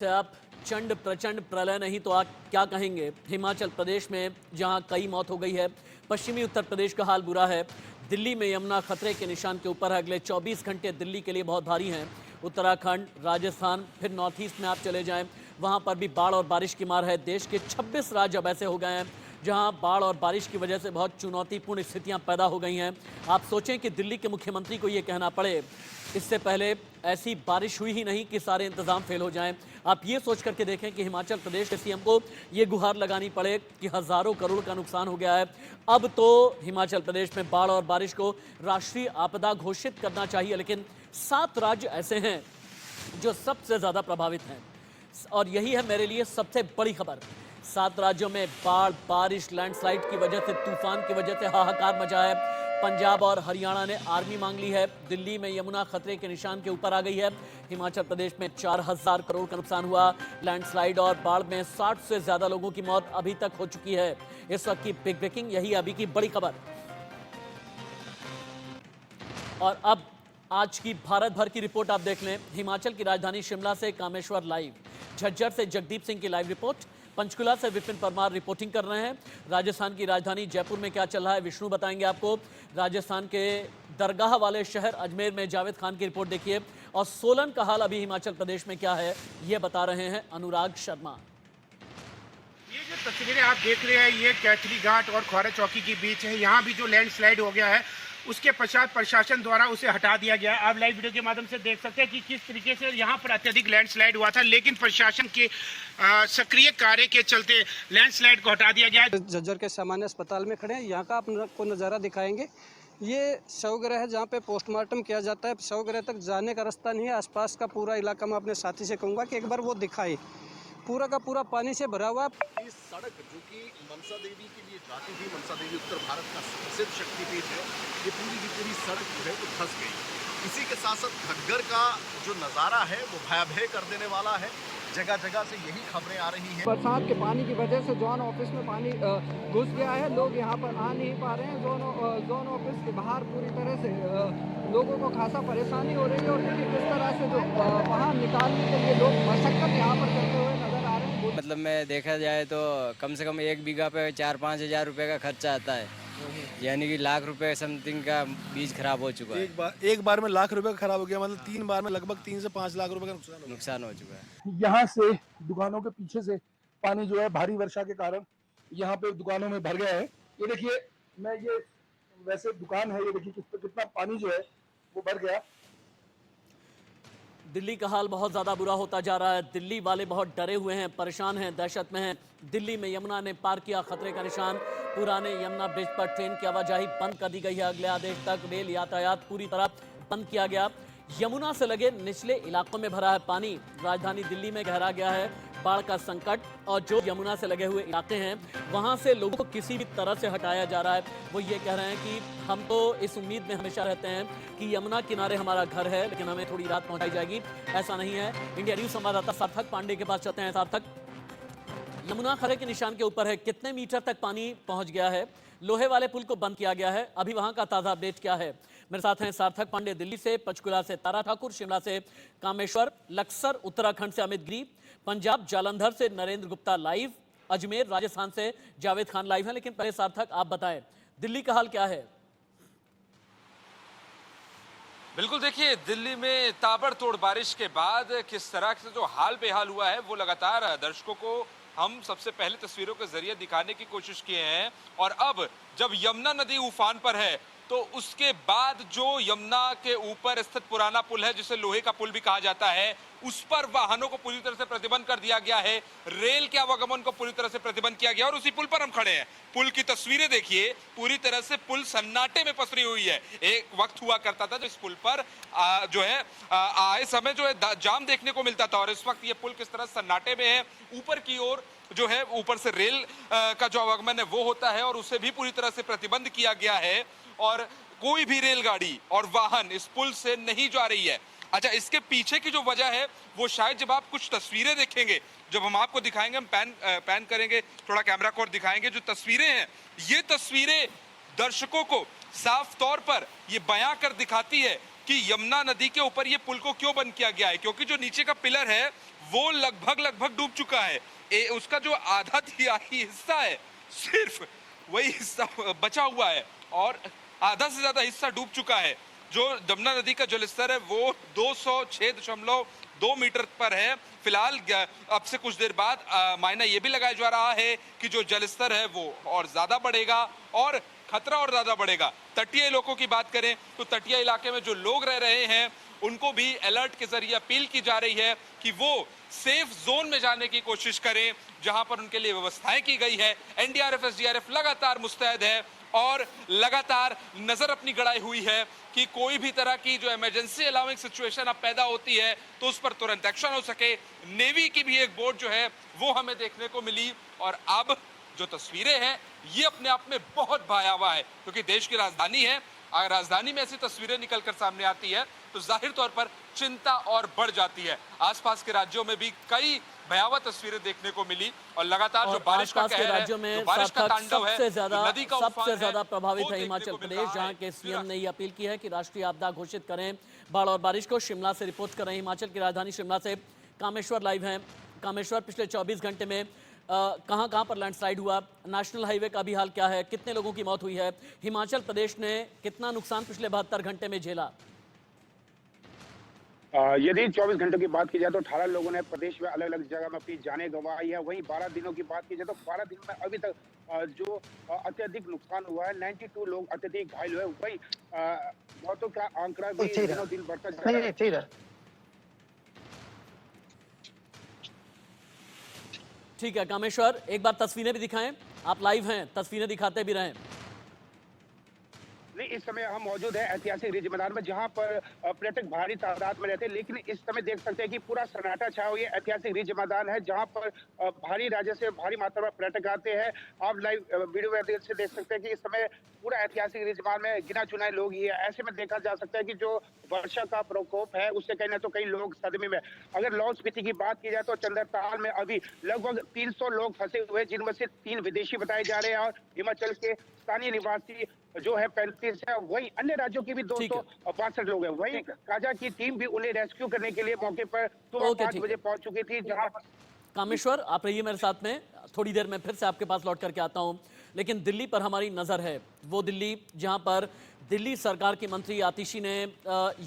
आप चंड प्रचंड प्रलय नहीं तो आप क्या कहेंगे। हिमाचल प्रदेश में जहां कई मौत हो गई है, पश्चिमी उत्तर प्रदेश का हाल बुरा है। दिल्ली में यमुना खतरे के निशान के ऊपर है। अगले 24 घंटे दिल्ली के लिए बहुत भारी हैं। उत्तराखंड, राजस्थान, फिर नॉर्थ ईस्ट में आप चले जाएं, वहां पर भी बाढ़ और बारिश की मार है। देश के 26 राज्य अब ऐसे हो गए हैं जहां बाढ़ और बारिश की वजह से बहुत चुनौतीपूर्ण स्थितियां पैदा हो गई हैं। आप सोचें कि दिल्ली के मुख्यमंत्री को ये कहना पड़े, इससे पहले ऐसी बारिश हुई ही नहीं कि सारे इंतजाम फेल हो जाएं। आप ये सोच करके देखें कि हिमाचल प्रदेश के सीएम को ये गुहार लगानी पड़े कि हजारों करोड़ का नुकसान हो गया है। अब तो हिमाचल प्रदेश में बाढ़ और बारिश को राष्ट्रीय आपदा घोषित करना चाहिए, लेकिन 7 राज्य ऐसे हैं जो सबसे ज्यादा प्रभावित हैं और यही है मेरे लिए सबसे बड़ी खबर। 7 राज्यों में बाढ़, बारिश, लैंडस्लाइड की वजह से, तूफान की वजह से हाहाकार मचा है। पंजाब और हरियाणा ने आर्मी मांग ली है। दिल्ली में यमुना खतरे के निशान के ऊपर आ गई है। हिमाचल प्रदेश में 4000 करोड़ का नुकसान हुआ। लैंडस्लाइड और बाढ़ में 60 से ज्यादा लोगों की मौत अभी तक हो चुकी है। इस वक्त की बिग ब्रेकिंग, यही अभी की बड़ी खबर। और अब आज की भारत भर की रिपोर्ट आप देख लें। हिमाचल की राजधानी शिमला से कामेश्वर लाइव, झज्जर से जगदीप सिंह की लाइव रिपोर्ट, पंचकुला से विपिन परमार रिपोर्टिंग कर रहे हैं। राजस्थान की राजधानी जयपुर में क्या चल रहा है विष्णु बताएंगे आपको। राजस्थान के दरगाह वाले शहर अजमेर में जावेद खान की रिपोर्ट देखिए। और सोलन का हाल अभी हिमाचल प्रदेश में क्या है ये बता रहे हैं अनुराग शर्मा। ये जो तस्वीरें आप देख रहे हैं, ये कैथली घाट और ख्वारा चौकी के बीच है। यहाँ भी जो लैंडस्लाइड हो गया है, उसके पश्चात प्रशासन द्वारा उसे हटा दिया गया है। आप लाइव वीडियो के माध्यम से देख सकते हैं कि किस तरीके से यहाँ पर अत्यधिक लैंडस्लाइड हुआ था, लेकिन प्रशासन के सक्रिय कार्य के चलते लैंडस्लाइड को हटा दिया गया है। झज्जर के सामान्य अस्पताल में खड़े हैं। यहाँ का आपको नज़ारा दिखाएंगे। ये शवगृह है जहाँ पे पोस्टमार्टम किया जाता है। शवगृह तक जाने का रास्ता नहीं है। आसपास का पूरा इलाका मैं अपने साथी से कहूँगा कि एक बार वो दिखाए। पूरा का पूरा पानी से भरा हुआ। इस सड़क जो कि मनसा देवी के लिए जाती थी, मनसा देवी उत्तर भारत का प्रसिद्ध शक्तिपीठ है, ये पूरी की पूरी सड़क जो है वो धंस गई। इसी के साथ साथ खटगर का जो नज़ारा है वो भयावह कर देने वाला है। जगह जगह से यही खबरें आ रही हैं। बरसात के पानी की वजह से जोन ऑफिस में पानी घुस गया है। लोग यहाँ पर आ नहीं पा रहे हैं। जोन ऑफिस के बाहर पूरी तरह से लोगों को खासा परेशानी हो रही है। और देखिए किस तरह से जो वहाँ निकालने के लिए लोग मशक्कत यहाँ पर करते हुए नजर आ रहे हैं। मतलब में देखा जाए तो कम से कम 1 बीघा पे 4-5 हज़ार रुपये का खर्चा आता है, यानी कि लाख रुपए समथिंग का बीज खराब हो चुका है। एक बार में लाख रुपए का खराब हो गया, मतलब 3 बार में लगभग 3 से 5 लाख रुपए का नुकसान हो चुका है। यहाँ से दुकानों के पीछे से पानी जो है भारी वर्षा के कारण यहाँ पे दुकानों में भर गया है। ये देखिए, ये वैसे दुकान है, ये देखिए कितना पानी जो है वो भर गया। दिल्ली का हाल बहुत ज़्यादा बुरा होता जा रहा है। दिल्ली वाले बहुत डरे हुए हैं, परेशान हैं, दहशत में हैं। दिल्ली में यमुना ने पार किया खतरे का निशान। पुराने यमुना ब्रिज पर ट्रेन की आवाजाही बंद कर दी गई है। अगले आदेश तक रेल यातायात पूरी तरह बंद किया गया। यमुना से लगे निचले इलाकों में भरा है पानी। राजधानी दिल्ली में गहरा गया है बाढ़ का संकट। और जो यमुना से लगे हुए इलाके हैं, वहां से लोगों को किसी भी तरह से हटाया जा रहा है। वो ये कह रहे हैं कि हम तो इस उम्मीद में हमेशा रहते हैं कि यमुना किनारे हमारा घर है, लेकिन हमें थोड़ी रात पहुंचाई जाएगी। ऐसा नहीं है। इंडिया न्यूज संवाददाता सार्थक पांडे के पास चलते हैं। सार्थक, यमुना खतरे के निशान के ऊपर है, कितने मीटर तक पानी पहुंच गया है? लोहे वाले पुल को बंद किया गया है, अभी वहां का ताजा अपडेट क्या है? मेरे साथ हैं सार्थक पांडे दिल्ली से, पंचकुला से तारा ठाकुर, शिमला से कामेश्वर, लक्सर उत्तराखंड से अमित गिरी, पंजाब जालंधर से नरेंद्र गुप्ता लाइव, अजमेर राजस्थान से जावेद खान लाइव है। लेकिन पहले सार्थक आप बताएं, दिल्ली का हाल क्या है? बिल्कुल, देखिए दिल्ली में ताबड़तोड़ बारिश के बाद किस तरह से जो हाल बेहाल हुआ है वो लगातार दर्शकों को हम सबसे पहले तस्वीरों के जरिए दिखाने की कोशिश किए हैं। और अब जब यमुना नदी उफान पर है तो उसके बाद जो यमुना के ऊपर स्थित पुराना पुल है, जिसे लोहे का पुल भी कहा जाता है, उस पर वाहनों को पूरी तरह से प्रतिबंध कर दिया गया है। रेल के आवागमन को पूरी तरह से प्रतिबंध किया गया और उसी पुल पर हम खड़े हैं। पुल की तस्वीरें देखिए, पूरी तरह से पुल सन्नाटे में पसरी हुई है। एक वक्त हुआ करता था जो इस पुल पर जो है आए समय जो है जाम देखने को मिलता था, और इस वक्त ये पुल किस तरह सन्नाटे में है। ऊपर की ओर जो है, ऊपर से रेल का जो आवागमन है वो होता है और उसे भी पूरी तरह से प्रतिबंध किया गया है और कोई भी रेलगाड़ी और वाहन इस पुल से नहीं जा रही है। अच्छा, इसके पीछे की जो वजह है वो शायद जब आप कुछ तस्वीरें देखेंगे, जब हम आपको दिखाएंगे, हम पैन करेंगे थोड़ा कैमरा को और दिखाएंगे जो तस्वीरें हैं, ये तस्वीरें दर्शकों को साफ तौर पर ये बयां कर दिखाती है कि यमुना नदी के ऊपर ये पुल को क्यों बंद किया गया है, क्योंकि जो नीचे का पिलर है वो लगभग डूब चुका है। उसका जो आधा तिहाई हिस्सा है, सिर्फ वही हिस्सा बचा हुआ है और आधा से ज्यादा हिस्सा डूब चुका है। जो यमुना नदी का जलस्तर है वो 206.2 मीटर पर है। फिलहाल अब से कुछ देर बाद मायना ये भी लगाया जा रहा है कि जो जलस्तर है वो और ज्यादा बढ़ेगा और खतरा और ज्यादा बढ़ेगा। तटीय इलाकों की बात करें तो तटीय इलाके में जो लोग रह रहे हैं उनको भी अलर्ट के जरिए अपील की जा रही है कि वो सेफ जोन में जाने की कोशिश करें, जहां पर उनके लिए व्यवस्थाएं की गई है। एनडीआरएफ, एसडीआरएफ लगातार मुस्तैद है और लगातार नजर अपनी गड़ाई हुई है कि कोई भी तरह की जो इमरजेंसी अलाउइंग सिचुएशन अब पैदा होती है तो उस पर तुरंत एक्शन हो सके। नेवी की भी एक बोट जो है वो हमें देखने को मिली और अब जो तस्वीरें हैं ये अपने आप में बहुत भयावह है, क्योंकि देश की राजधानी है। अगर राजधानी में ऐसी तस्वीरें निकलकर सामने आती है तो जाहिर तौर पर चिंता और बढ़ जाती है। आसपास के राज्यों में भी कई भयावह तस्वीरें देखने को मिली और लगातार जो बारिश का कहर है, जो बारिश का तांडव है, नदी का सबसे ज्यादा प्रभावित है हिमाचल प्रदेश, जहां के सीएम ने ये अपील की है कि राष्ट्रीय आपदा घोषित करें बाढ़ और बारिश को। शिमला से रिपोर्ट कर रहे हैं हिमाचल की राजधानी शिमला से कामेश्वर लाइव हैं। कामेश्वर, पिछले 24 घंटे में कहां पर लैंडस्लाइड हुआ, नेशनल हाईवे का भी हाल क्या है, कितने लोगों की मौत हुई है, हिमाचल प्रदेश ने कितना नुकसान पिछले 72 घंटे में झेला? यदि 24 घंटों की बात की जाए तो 18 लोगों ने प्रदेश में अलग अलग जगह में अपनी जानें गंवाई है। वहीं 12 दिनों की बात की जाए तो 12 दिनों में अभी तक जो अत्यधिक नुकसान हुआ है, 92 लोग अत्यधिक घायल हुए। वही मौतों का आंकड़ा भी दिनों दिन बढ़ता जा रहा है। ठीक है कामेश्वर, एक बार तस्वीरें भी दिखाएं, आप लाइव हैं, तस्वीरें दिखाते भी रहें। नहीं, इस समय हम मौजूद है ऐतिहासिक रिज मैदान में, जहां पर पर्यटक भारी तादाद में रहते हैं, लेकिन इस समय देख सकते हैं कि पूरा सन्नाटा छाया हुआ है। ऐतिहासिक रिज मैदान है जहां पर भारी राज्य से भारी मात्रा में पर्यटक आते हैं। आप लाइव वीडियो से देख सकते हैं कि इस समय पूरा ऐतिहासिक रिज मैदान में गिना चुनाए लोग ही है। ऐसे में देखा जा सकता है कि जो वर्षा का प्रकोप है उससे कहीं ना तो कई लोग सदमे में। अगर लाहौल स्पीति की बात की जाए तो चंद्रताल में अभी लगभग 300 लोग फंसे हुए, जिनमें से 3 विदेशी बताए जा रहे हैं और हिमाचल के स्थानीय निवासी जो है 35 है। वही अन्य राज्यों की भी 262 लोग हैं। वही काजा की टीम भी उन्हें रेस्क्यू करने के लिए मौके पर सुबह 5 बजे पहुंच चुकी थी। जहां कामेश्वर, आप रहिए मेरे साथ में, थोड़ी देर में फिर से आपके पास लौट करके आता हूं। लेकिन दिल्ली पर हमारी नजर है, वो दिल्ली जहां पर दिल्ली सरकार के मंत्री आतिशी ने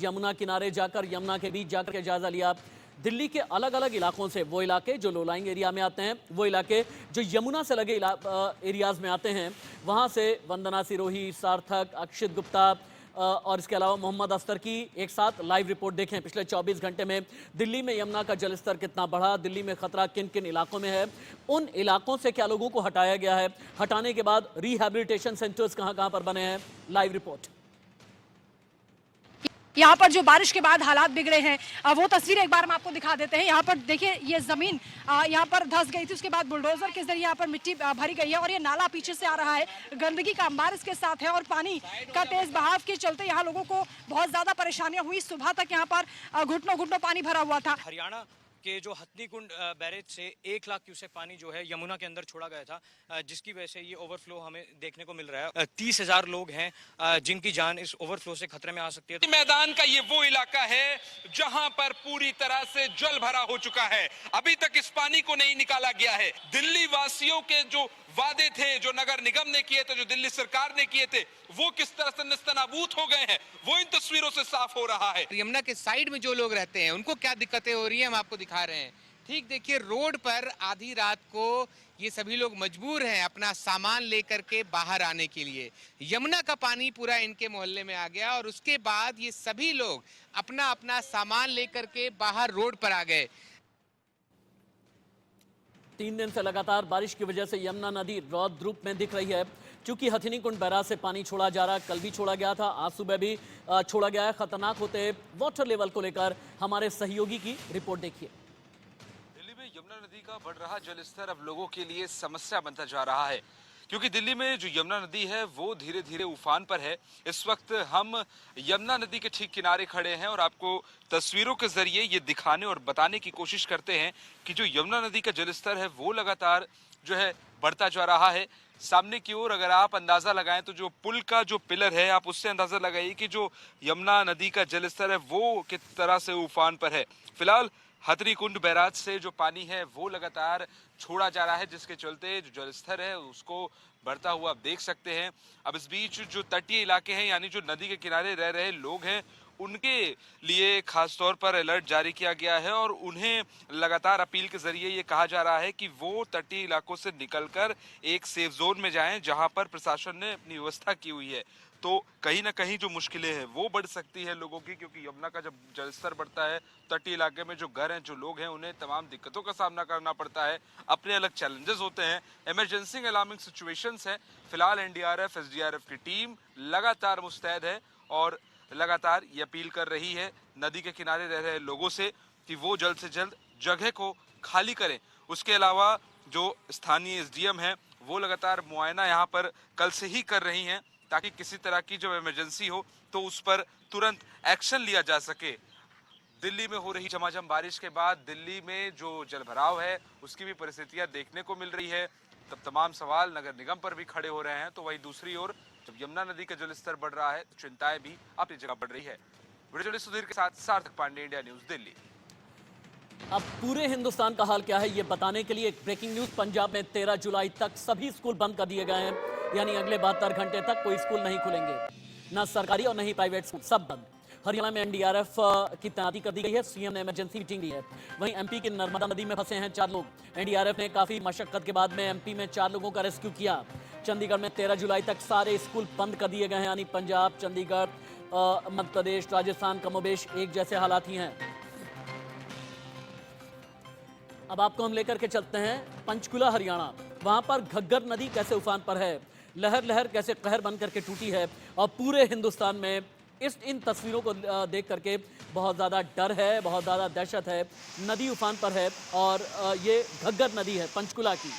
यमुना किनारे जाकर, यमुना के बीच जाकर के जायजा लिया। दिल्ली के अलग अलग इलाकों से, वो इलाके जो लो लाइंग एरिया में आते हैं, वो इलाके जो यमुना से लगे एरियाज में आते हैं, वहां से वंदना सिरोही, सार्थक, अक्षित गुप्ता और इसके अलावा मोहम्मद अख्तर की एक साथ लाइव रिपोर्ट देखें। पिछले 24 घंटे में दिल्ली में यमुना का जलस्तर कितना बढ़ा, दिल्ली में खतरा किन किन इलाकों में है, उन इलाकों से क्या लोगों को हटाया गया है, हटाने के बाद रिहैबिलिटेशन सेंटर्स कहां पर बने हैं। Live report. यहाँ पर जो बारिश के बाद हालात बिगड़े हैं वो तस्वीर एक बार हम आपको दिखा देते हैं। यहाँ पर देखिए, ये जमीन यहाँ पर धंस गई थी, उसके बाद बुलडोजर के जरिए यहाँ पर मिट्टी भरी गई है और ये नाला पीछे से आ रहा है, गंदगी का अंबार इसके साथ है और पानी का तेज बहाव के चलते यहाँ लोगों को बहुत ज्यादा परेशानियां हुई। सुबह तक यहाँ पर घुटनों घुटनों पानी भरा हुआ था। हरियाणा के जो हथनी कुंड बैरेज से 1 लाख क्यूसेक पानी जो है यमुना के अंदर छोड़ा गया था, जिसकी वजह से ये ओवरफ्लो हमें देखने को मिल रहा है। 30,000 लोग हैं जिनकी जान इस ओवरफ्लो से खतरे में आ सकती है। मैदान का ये वो इलाका है जहां पर पूरी तरह से जल भरा हो चुका है, अभी तक इस पानी को नहीं निकाला गया है। दिल्ली वासियों के जो वादे थे, जो नगर निगम ने किए थे, जो दिल्ली सरकार ने किए थे, वो किस तरह से निस्तनाबूत हो गए हैं, वो इन तस्वीरों से साफ हो रहा है। यमुना के साइड में जो लोग रहते हैं उनको क्या दिक्कतें हो रही है, हम आपको दिखा रहे हैं। ठीक देखिए, रोड पर आधी रात को ये सभी लोग मजबूर हैं अपना सामान लेकर के बाहर आने के लिए। यमुना का पानी पूरा इनके मोहल्ले में आ गया और उसके बाद ये सभी लोग अपना अपना सामान लेकर के बाहर रोड पर आ गए। 3 दिन से लगातार बारिश की वजह से यमुना नदी रौद्र रूप में दिख रही है। चूंकि हथिनी कुंड बैराज से पानी छोड़ा जा रहा है, कल भी छोड़ा गया था, आज सुबह भी छोड़ा गया है। खतरनाक होते वाटर लेवल को लेकर हमारे सहयोगी की रिपोर्ट देखिए। दिल्ली में यमुना नदी का बढ़ रहा जलस्तर अब लोगों के लिए समस्या बनता जा रहा है, क्योंकि दिल्ली में जो यमुना नदी है वो धीरे धीरे उफान पर है। इस वक्त हम यमुना नदी के ठीक किनारे खड़े हैं और आपको तस्वीरों के जरिए ये दिखाने और बताने की कोशिश करते हैं कि जो यमुना नदी का जलस्तर है वो लगातार जो है बढ़ता जा रहा है। सामने की ओर अगर आप अंदाजा लगाएं तो जो पुल का जो पिलर है, आप उससे अंदाजा लगाइए कि जो यमुना नदी का जलस्तर है वो किस तरह से उफान पर है। फिलहाल हथनीकुंड बैराज से जो पानी है वो लगातार छोड़ा जा रहा है, जिसके चलते जो जलस्तर है उसको बढ़ता हुआ आप देख सकते हैं। अब इस बीच जो तटीय इलाके हैं यानी जो नदी के किनारे रह रहे लोग हैं उनके लिए खास तौर पर अलर्ट जारी किया गया है और उन्हें लगातार अपील के जरिए ये कहा जा रहा है कि वो तटीय इलाकों से निकलकर एक सेफ जोन में जाएं जहां पर प्रशासन ने अपनी व्यवस्था की हुई है। तो कहीं ना कहीं जो मुश्किलें हैं वो बढ़ सकती है लोगों की, क्योंकि यमुना का जब जलस्तर बढ़ता है तटीय इलाके में जो घर हैं, जो लोग हैं, उन्हें तमाम दिक्कतों का सामना करना पड़ता है। अपने अलग चैलेंजेस होते हैं, इमरजेंसी अलार्मिंग सिचुएशंस हैं। फिलहाल एनडीआरएफ एसडीआरएफ की टीम लगातार मुस्तैद है और लगातार ये अपील कर रही है नदी के किनारे रह रहे लोगों से कि वो जल्द से जल्द जगह को खाली करें। उसके अलावा जो स्थानीय एसडीएम है वो लगातार मुआयना यहाँ पर कल से ही कर रही हैं ताकि किसी तरह की जो इमरजेंसी हो तो उस पर तुरंत एक्शन लिया जा सके। दिल्ली में हो रही झमाझम बारिश के बाद दिल्ली में जो जलभराव है उसकी भी परिस्थितियां देखने को मिल रही है। तब तमाम सवाल नगर निगम पर भी खड़े हो रहे हैं, तो वहीं दूसरी ओर जब यमुना नदी का जलस्तर बढ़ रहा है तो चिंताएं भी अपनी जगह बढ़ रही है। वीडियो जर्नलिस्ट सुधीर के साथ सार्थक पांडे, इंडिया न्यूज, दिल्ली। अब पूरे हिंदुस्तान का हाल क्या है ये बताने के लिए एक ब्रेकिंग न्यूज। पंजाब में 13 जुलाई तक सभी स्कूल बंद कर दिए गए हैं, यानी अगले 72 घंटे तक कोई स्कूल नहीं खुलेंगे, ना सरकारी और नहीं प्राइवेट स्कूल, सब बंद। हरियाणा में एनडीआरएफ की तैनाती कर दी गई है, सीएम ने इमरजेंसी मीटिंग ली है। वहीं एमपी की नर्मदा नदी में फंसे हैं 4 लोग। एनडीआरएफ ने काफी मशक्कत के बाद में एमपी में 4 लोगों का रेस्क्यू किया। चंडीगढ़ में 13 जुलाई तक सारे स्कूल बंद कर दिए गए हैं, यानी पंजाब, चंडीगढ़, मध्य प्रदेश, राजस्थान कमोबेश एक जैसे हालात ही हैं। अब आपको हम लेकर के चलते हैं पंचकुला हरियाणा। वहां पर घग्गर नदी कैसे उफान पर है, लहर लहर कैसे कहर बन करके टूटी है, और पूरे हिंदुस्तान में इन तस्वीरों को देख करके बहुत ज़्यादा डर है, बहुत ज़्यादा दहशत है। नदी उफान पर है और ये घग्गर नदी है पंचकुला की।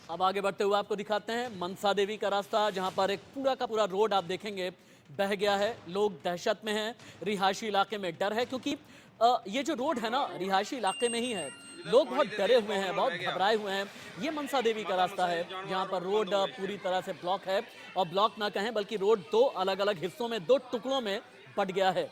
अब आगे बढ़ते हुए आपको दिखाते हैं मनसा देवी का रास्ता, जहां पर एक पूरा का पूरा रोड आप देखेंगे बह गया है। लोग दहशत में हैं, रिहायशी इलाके में डर है, क्योंकि ये जो रोड है ना रिहायशी इलाके में ही है। लोग बहुत डरे हुए हैं, बहुत घबराए हुए हैं। ये मनसा देवी का रास्ता है जहां पर रोड पूरी तरह से ब्लॉक है, और ब्लॉक ना कहें बल्कि रोड 2 अलग अलग हिस्सों में, 2 टुकड़ों में बट गया है।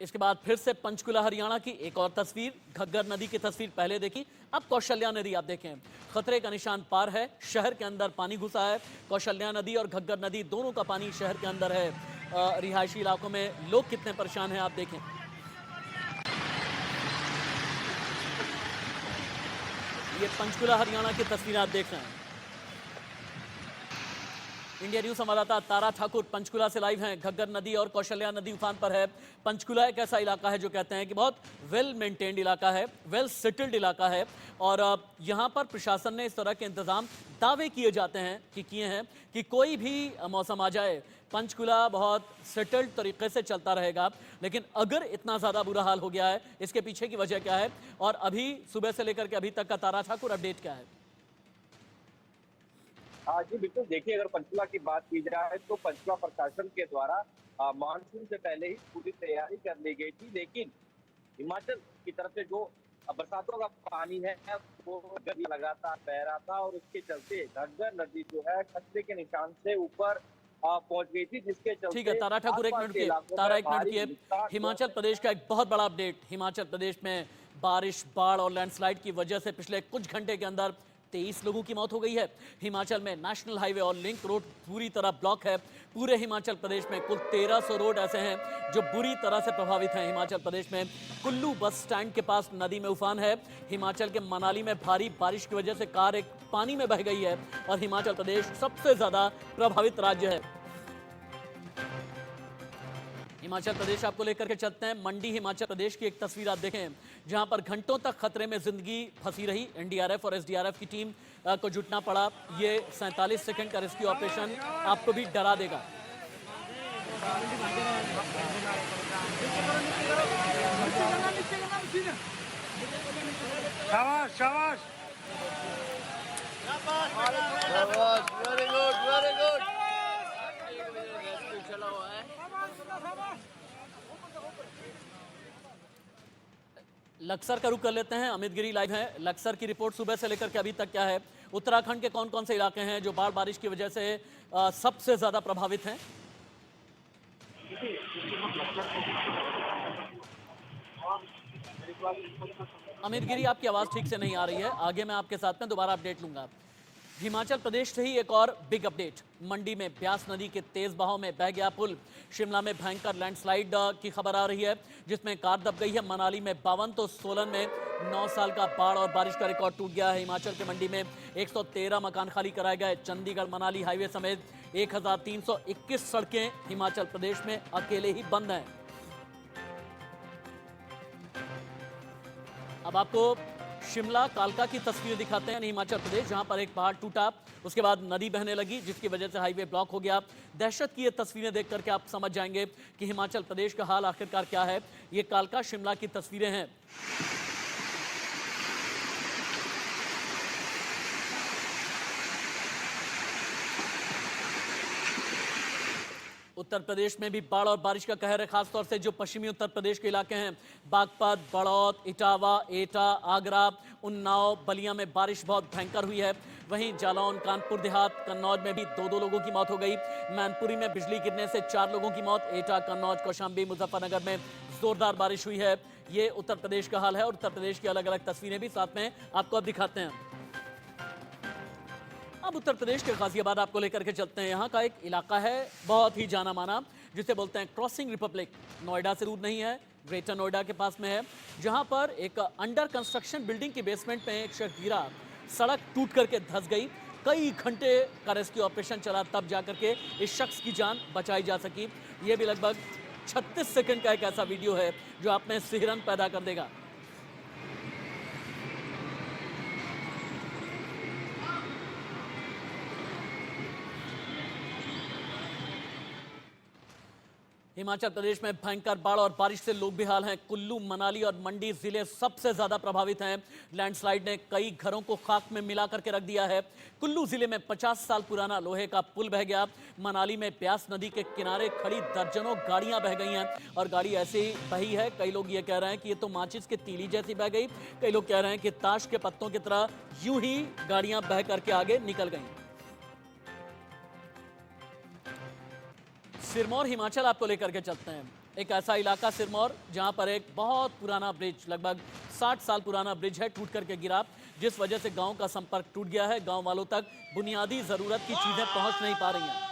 इसके बाद फिर से पंचकुला हरियाणा की एक और तस्वीर, घग्गर नदी की तस्वीर पहले देखी, अब कौशल्या नदी आप देखें। खतरे का निशान पार है, शहर के अंदर पानी घुसा है। कौशल्या नदी और घग्गर नदी दोनों का पानी शहर के अंदर है। रिहायशी इलाकों में लोग कितने परेशान हैं आप देखें। ये पंचकुला हरियाणा की तस्वीर आप देख रहे हैं। इंडिया न्यूज संवाददाता तारा ठाकुर पंचकुला से लाइव हैं। घग्गर नदी और कौशल्या नदी उफान पर है। पंचकुला एक ऐसा इलाका है जो कहते हैं कि बहुत वेल मेंटेन्ड इलाका है, वेल सेटल्ड इलाका है, और यहाँ पर प्रशासन ने इस तरह के इंतजाम दावे किए जाते हैं कि किए हैं कि कोई भी मौसम आ जाए पंचकुला बहुत सेटल्ड तरीके से चलता रहेगा। लेकिन अगर इतना ज़्यादा बुरा हाल हो गया है, इसके पीछे की वजह क्या है, और अभी सुबह से लेकर के अभी तक का तारा ठाकुर अपडेट क्या है? जी बिल्कुल, देखिए अगर पंचकुला की बात की जाए तो पंचकुला प्रशासन के द्वारा मानसून से पहले ही पूरी तैयारी कर ली गई थी, लेकिन हिमाचल की तरफ से जो बरसातों का पानी है वो लगातार बह रहा था, और उसके चलते घग्गर नदी जो है खतरे के निशान से ऊपर पहुंच गई थी, जिसके चलते ठीक है तारा ठाकुर, एक मिनट की तारा, एक मिनट की। हिमाचल प्रदेश का एक बहुत बड़ा अपडेट। हिमाचल प्रदेश में बारिश, बाढ़ और लैंडस्लाइड की वजह से पिछले कुछ घंटे के अंदर 23 लोगों की मौत हो गई है। हिमाचल में नेशनल हाईवे और लिंक रोड पूरी तरह ब्लॉक है। पूरे हिमाचल प्रदेश में कुल 1300 रोड ऐसे हैं जो बुरी तरह से प्रभावित हैं। हिमाचल प्रदेश में कुल्लू बस स्टैंड के पास नदी में उफान है। हिमाचल के मनाली में भारी बारिश की वजह से कार एक पानी में बह गई है, और हिमाचल प्रदेश सबसे ज्यादा प्रभावित राज्य है। हिमाचल प्रदेश आपको लेकर के चलते हैं मंडी हिमाचल प्रदेश की एक तस्वीर आप देखें, जहां पर घंटों तक खतरे में जिंदगी फंसी रही। एनडीआरएफ और एसडीआरएफ की टीम को जुटना पड़ा। ये 47 सेकंड का रेस्क्यू ऑपरेशन आपको भी डरा देगा। शाबाश शाबाश शाबाश, वेरी गुड वेरी गुड। चला हुआ है। लक्सर का रुख कर लेते हैं। अमित गिरी लाइव है। लक्सर की रिपोर्ट सुबह से लेकर के अभी तक क्या है? उत्तराखंड के कौन कौन से इलाके हैं जो बाढ़ बारिश की वजह से सबसे ज्यादा प्रभावित हैं? अमित गिरी, आपकी आवाज ठीक से नहीं आ रही है। आगे मैं आपके साथ में दोबारा अपडेट लूंगा। हिमाचल प्रदेश से ही एक और बिग अपडेट। मंडी में ब्यास नदी के तेज बहाव में बह गया पुल। शिमला में भयंकर लैंडस्लाइड की खबर आ रही है जिसमें कार दब गई है। मनाली में 52 तो सोलन में 9 साल का बाढ़ और बारिश का रिकॉर्ड टूट गया है। हिमाचल के मंडी में 113 मकान खाली कराए गए। चंडीगढ़ मनाली हाईवे समेत 1321 सड़कें हिमाचल प्रदेश में अकेले ही बंद हैं। अब आपको शिमला कालका की तस्वीर दिखाते हैं। हिमाचल प्रदेश जहां पर एक पहाड़ टूटा, उसके बाद नदी बहने लगी जिसकी वजह से हाईवे ब्लॉक हो गया। दहशत की ये तस्वीरें देख करके आप समझ जाएंगे कि हिमाचल प्रदेश का हाल आखिरकार क्या है। ये कालका शिमला की तस्वीरें हैं। उत्तर प्रदेश में भी बाढ़ और बारिश का कहर है, खासतौर से जो पश्चिमी उत्तर प्रदेश के इलाके हैं। बागपत, बड़ौद, इटावा, एटा, आगरा, उन्नाव, बलिया में बारिश बहुत भयंकर हुई है। वहीं जालौन, कानपुर देहात, कन्नौज में भी 2 लोगों की मौत हो गई। मैनपुरी में बिजली गिरने से 4 लोगों की मौत। एटा, कन्नौज, कौशाम्बी, मुजफ्फरनगर में जोरदार बारिश हुई है। ये उत्तर प्रदेश का हाल है और उत्तर प्रदेश की अलग अलग तस्वीरें भी साथ में आपको अब दिखाते हैं। अब उत्तर प्रदेश के गाजियाबाद आपको लेकर के चलते हैं। यहाँ का एक इलाका है बहुत ही जाना माना जिसे बोलते हैं क्रॉसिंग रिपब्लिक। नोएडा से दूर नहीं है, ग्रेटर नोएडा के पास में है, जहाँ पर एक अंडर कंस्ट्रक्शन बिल्डिंग के बेसमेंट में एक शख्स गिरा। सड़क टूट करके धंस गई। कई घंटे का रेस्क्यू ऑपरेशन चला, तब जाकर के इस शख्स की जान बचाई जा सकी। ये भी लगभग 36 सेकंड का एक ऐसा वीडियो है जो आप में सिहरन पैदा कर देगा। हिमाचल प्रदेश में भयंकर बाढ़ और बारिश से लोग बेहाल हैं। कुल्लू, मनाली और मंडी जिले सबसे ज्यादा प्रभावित हैं। लैंडस्लाइड ने कई घरों को खाक में मिला करके रख दिया है। कुल्लू जिले में 50 साल पुराना लोहे का पुल बह गया। मनाली में ब्यास नदी के किनारे खड़ी दर्जनों गाड़ियां बह गई हैं और गाड़ी ऐसे ही बही है। कई लोग ये कह रहे हैं कि ये तो माचिस की तीली जैसी बह गई। कई लोग कह रहे हैं कि ताश के पत्तों की तरह यूं ही गाड़ियां बह करके आगे निकल गई। सिरमौर हिमाचल आपको लेकर के चलते हैं। एक ऐसा इलाका सिरमौर जहां पर एक बहुत पुराना ब्रिज, लगभग 60 साल पुराना ब्रिज है, टूट करके गिरा, जिस वजह से गांव का संपर्क टूट गया है। गांव वालों तक बुनियादी जरूरत की चीजें पहुंच नहीं पा रही हैं।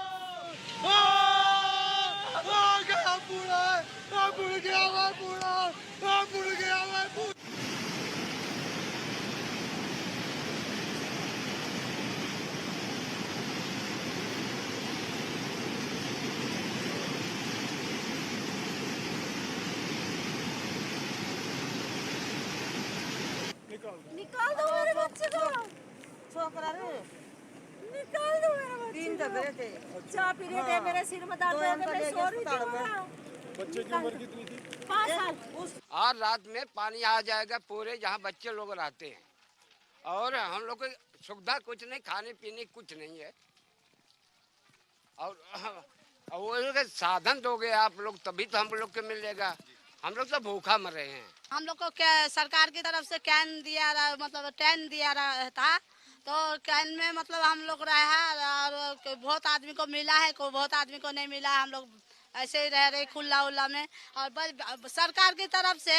निकाल दो मेरे बच्चे को, छोकरा रे निकाल दो मेरे बच्चे। 3 दबरे थे, चाय पी रहे थे, मेरे सिर में दर्द है, मैं सो रही थी। बच्चे की उम्र कितनी थी? 5 साल। और रात में पानी आ जाएगा पूरे जहाँ बच्चे लोग रहते हैं और हम लोग को सुविधा कुछ नहीं, खाने पीने कुछ नहीं है और वो साधन दोगे आप लोग तभी तो हम लोग को मिलेगा। हम लोग तो भूखा मर रहे हैं। हम लोग को क्या सरकार की तरफ से कैन दिया रहा, मतलब टेन दिया रहा था, तो कैन में मतलब हम लोग रहा और बहुत आदमी को मिला है, को बहुत आदमी को नहीं मिला। हम लोग ऐसे ही रह रहे खुला उल्ला में और बस सरकार की तरफ से।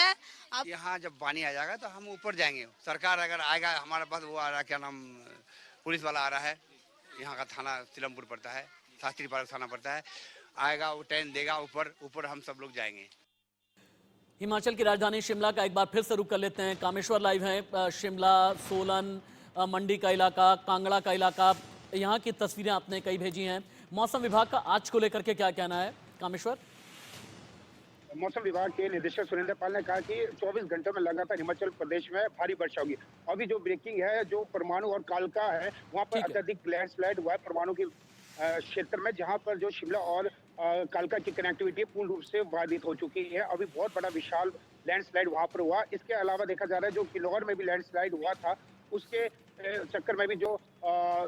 अब यहाँ जब पानी आ जाएगा तो हम ऊपर जाएंगे। सरकार अगर आएगा हमारे पास, वो आ रहा क्या नाम पुलिस वाला आ रहा है, यहाँ का थाना सिलमपुर पड़ता है, शास्त्री पार्क थाना पड़ता है, आएगा वो टेन देगा, ऊपर हम सब लोग जाएंगे। हिमाचल की राजधानी शिमला का एक बार फिर से रुख कर लेते हैं। कामेश्वर लाइव है। शिमला, सोलन, मंडी का इलाका, कांगड़ा का इलाका, यहाँ की तस्वीरें आपने कई भेजी हैं। मौसम विभाग का आज को लेकर के क्या कहना है, कामेश्वर? मौसम विभाग के निदेशक सुरेंद्र पाल ने कहा कि 24 घंटों में लगातार हिमाचल प्रदेश में भारी वर्षा होगी। अभी जो ब्रेकिंग है, जो परमाणु और कालका है, वहाँ पर अत्यधिक लैंडस्लाइड हुआ है परमाणु के क्षेत्र में, जहाँ पर जो शिमला और कालका की कनेक्टिविटी पूर्ण रूप से बाधित हो चुकी है। अभी बहुत बड़ा विशाल लैंडस्लाइड वहाँ पर हुआ। इसके अलावा देखा जा रहा है जो किन्नौर में भी लैंडस्लाइड हुआ था, उसके चक्कर में भी जो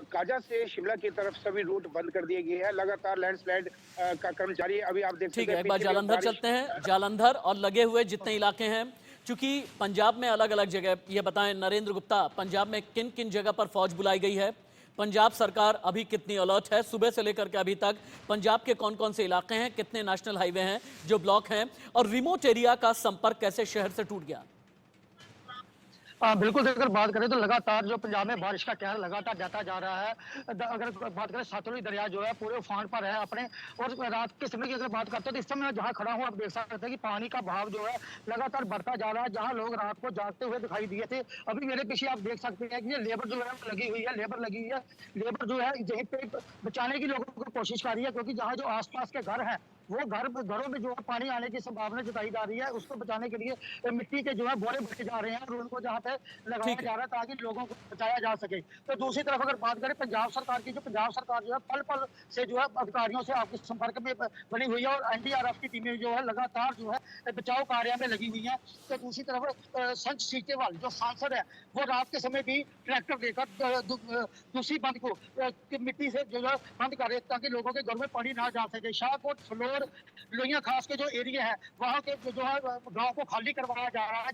काजा से शिमला की तरफ सभी रूट बंद कर दिए गए हैं। लगातार लैंडस्लाइड का क्रम जारी है। अभी आप देख सकते हैं। ठीक है, एक बार जालंधर चलते हैं। जालंधर और लगे हुए जितने इलाके हैं चूंकि पंजाब में अलग अलग जगह, ये बताएं नरेंद्र गुप्ता, पंजाब में किन किन जगह पर फौज बुलाई गई है, पंजाब सरकार अभी कितनी अलर्ट है, सुबह से लेकर के अभी तक पंजाब के कौन कौन से इलाके हैं, कितने नेशनल हाईवे हैं जो ब्लॉक हैं, और रिमोट एरिया का संपर्क कैसे शहर से टूट गया? बिल्कुल, अगर बात करें तो लगातार जो पंजाब में बारिश का कहर लगातार जाता जा रहा है। अगर बात करें सतलुज दरिया जो है पूरे उफान पर है अपने, और रात के समय की अगर बात करते हैं तो इस समय जहां खड़ा हूं आप देख सकते हैं कि पानी का बहाव जो है लगातार बढ़ता जा रहा है। जहां लोग रात को जागते हुए दिखाई दिए थे, अभी मेरे पीछे आप देख सकते हैं कि ये लेबर जो है लगी हुई है, लेबर लगी हुई है। लेबर जो है यहीं पे बचाने की लोगों को कोशिश कर रही है, क्योंकि जहाँ जो आसपास के घर हैं वो घरों में जो है पानी आने की संभावना जताई जा रही है। उसको बचाने के लिए मिट्टी के जो है बोरे भरे जा रहे हैं और उनको जहाँ पे लगाया जा रहा है ताकि लोगों को बचाया जा सके। तो दूसरी तरफ अगर बात करें पंजाब सरकार की, जो पंजाब सरकार जो है पल पल से जो है अधिकारियों से आपके संपर्क में बनी हुई है और एनडीआरएफ की टीमें जो है लगातार जो है बचाव कार्य में लगी हुई है। तो दूसरी तरफ संत सीचेवाल जो सांसद है वो रात के समय भी ट्रैक्टर देकर दूसरी बंद को मिट्टी से जो है बंद कर रहे ताकि लोगों के घर में पानी ना जा सके। शाहकोट, फ्लोर, लोहिया खास के जो एरिया है वहाँ के जो है गाँव को खाली करवाया जा रहा है।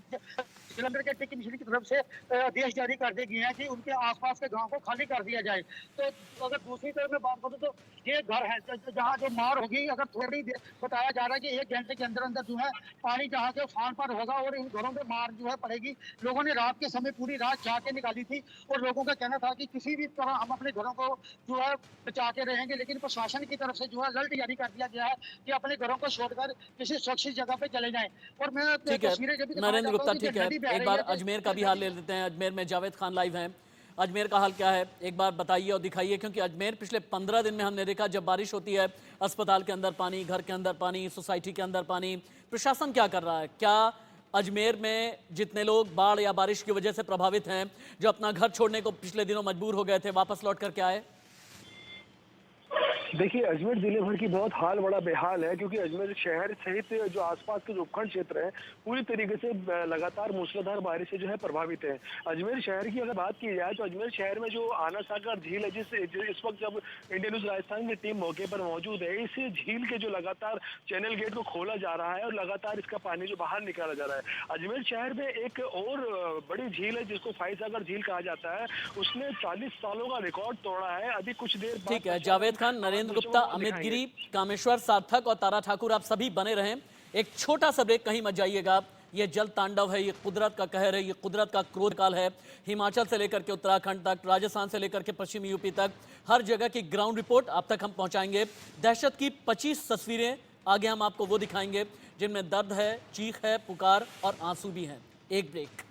जलंधर के डिप्टी कमिश्नर की तरफ से आदेश जारी कर दिए गए हैं कि उनके आसपास के गांव को खाली कर दिया जाए। तो अगर दूसरी तरफ में बात करूं तो ये घर है जहां जो मार होगी, अगर थोड़ी देर बताया जा रहा है कि 1 घंटे के अंदर अंदर जो है पानी जहां के उफान पर होगा और इन घरों में मार जो है पड़ेगी। लोगों ने रात के समय पूरी रात जाके निकाली थी और लोगों का कहना था कि किसी भी तरह हम अपने घरों को जो है बचा के रहेंगे, लेकिन प्रशासन की तरफ से जो है अलर्ट जारी कर दिया गया है कि अपने घरों को छोड़कर किसी सुरक्षित जगह पे चले जाएं। और मैं तस्वीरें जब भी नरेंद्र गुप्ता, ठीक है, एक बार अजमेर का भी हाल ले लेते हैं। अजमेर में जावेद खान लाइव हैं। अजमेर का हाल क्या है एक बार बताइए और दिखाइए, क्योंकि अजमेर पिछले 15 दिन में हमने देखा जब बारिश होती है अस्पताल के अंदर पानी, घर के अंदर पानी, सोसाइटी के अंदर पानी। प्रशासन क्या कर रहा है? क्या अजमेर में जितने लोग बाढ़ या बारिश की वजह से प्रभावित हैं, जो अपना घर छोड़ने को पिछले दिनों मजबूर हो गए थे, वापस लौट करके आए? देखिए, अजमेर जिले भर की बहुत हाल बड़ा बेहाल है, क्योंकि अजमेर शहर सहित जो आसपास के जो उपखंड क्षेत्र हैं पूरी तरीके से लगातार मूसलाधार बारिश से जो है प्रभावित है। अजमेर शहर की अगर बात की जाए तो अजमेर शहर में जो आना सागर झील है, इस वक्त जब इंडियन न्यूज राजस्थान की टीम मौके पर मौजूद है, इस झील के जो लगातार चैनल गेट को खोला जा रहा है और लगातार इसका पानी जो बाहर निकाला जा रहा है। अजमेर शहर में एक और बड़ी झील है जिसको फाइसागर झील कहा जाता है, उसने 40 सालों का रिकॉर्ड तोड़ा है। अभी कुछ देर ठीक है, जावेद खान, नरेंद्र गुप्ता, अमित गिरी, कामेश्वर सार्थक और तारा ठाकुर, आप सभी बने रहें। एक छोटा सा ब्रेक, कहीं मत जाइएगा। ये जल तांडव है, ये कुदरत का कहर है, ये कुदरत का क्रोध काल है। हिमाचल से लेकर के उत्तराखंड तक, राजस्थान से लेकर के पश्चिमी यूपी तक, हर जगह की ग्राउंड रिपोर्ट आप तक हम पहुंचाएंगे। दहशत की 25 तस्वीरें आगे हम आपको वो दिखाएंगे जिनमें दर्द है, चीख है, पुकार और आंसू भी हैं। एक ब्रेक।